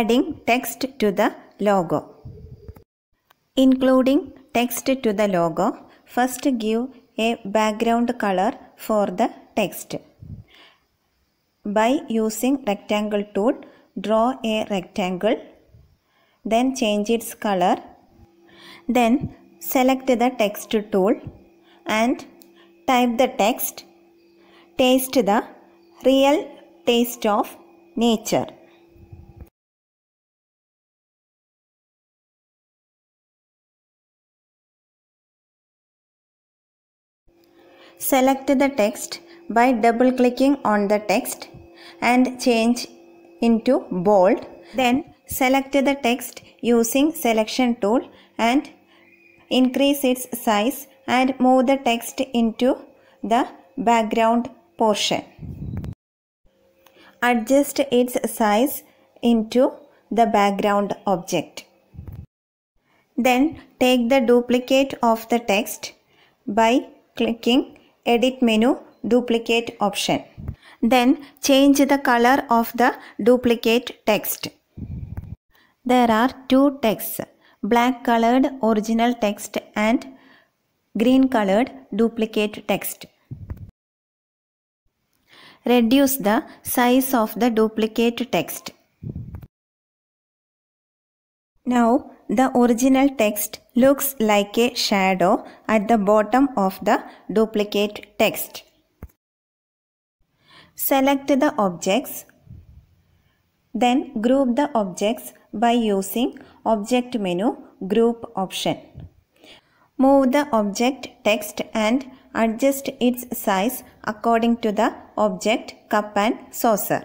Adding text to the logo. Including text to the logo, first give a background color for the text. By using rectangle tool, draw a rectangle, then change its color. Then select the text tool and type the text, "Taste the real taste of nature." Select the text by double clicking on the text and change into bold. Then select the text using selection tool and increase its size and move the text into the background portion. Adjust its size into the background object. Then take the duplicate of the text by clicking Edit menu, Duplicate option. Then change the color of the duplicate text. There are two texts, black colored original text and green colored duplicate text. Reduce the size of the duplicate text. Now the original text looks like a shadow at the bottom of the duplicate text. Select the objects. Then group the objects by using Object menu, Group option. Move the object text and adjust its size according to the object cup and saucer.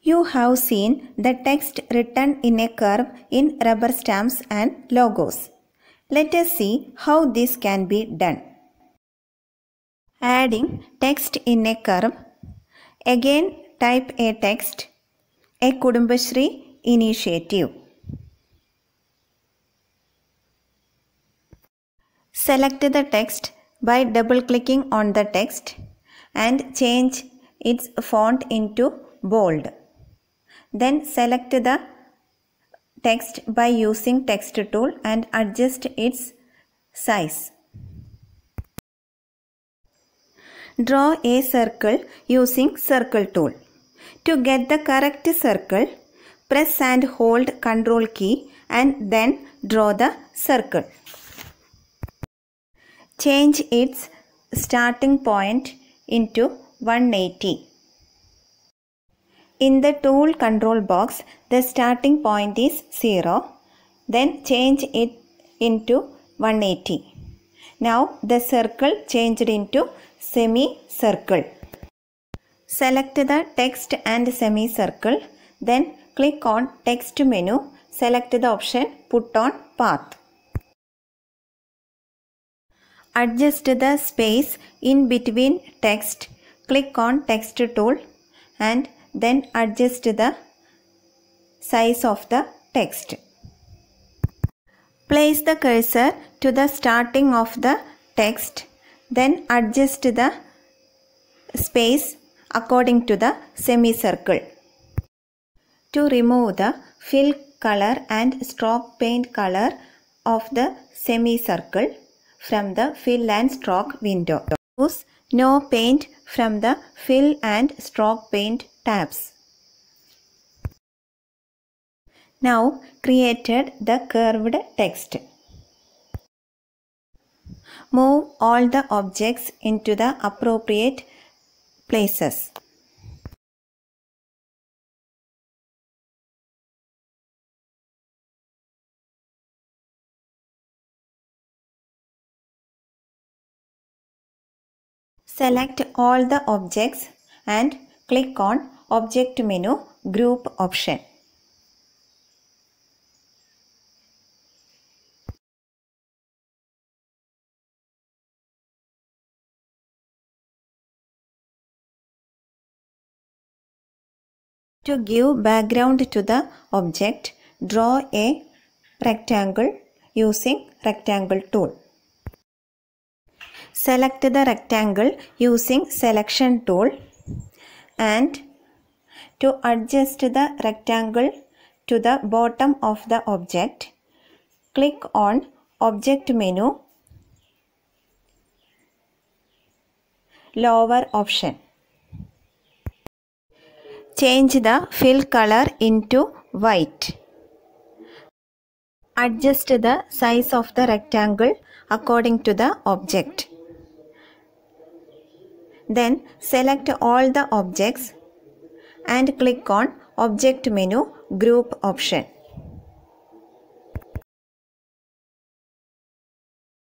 You have seen the text written in a curve in rubber stamps and logos. Let us see how this can be done. Adding text in a curve. Again type a text, a Kudumbashree initiative. Select the text by double clicking on the text and change its font into bold. Then select the text by using text tool and adjust its size. Draw a circle using circle tool. To get the correct circle, press and hold Ctrl key and then draw the circle. Change its starting point into 180. In the tool control box, the starting point is 0. Then change it into 180. Now the circle changed into semicircle. Select the text and semicircle. Then click on text menu. Select the option Put on Path. Adjust the space in between text. Click on text tool and then adjust the size of the text. Place the cursor to the starting of the text, then adjust the space according to the semicircle. To remove the fill color and stroke paint color of the semicircle from the fill and stroke window, use No Paint from the Fill and Stroke Paint tabs. Now created the curved text. Move all the objects into the appropriate places. Select all the objects and click on Object menu, Group option. To give background to the object, draw a rectangle using Rectangle tool. Select the rectangle using Selection tool and to adjust the rectangle, to the bottom of the object. Click on Object menu, lower option. Change the fill color into white. Adjust the size of the rectangle according to the object. Then select all the objects and click on Object menu, Group option.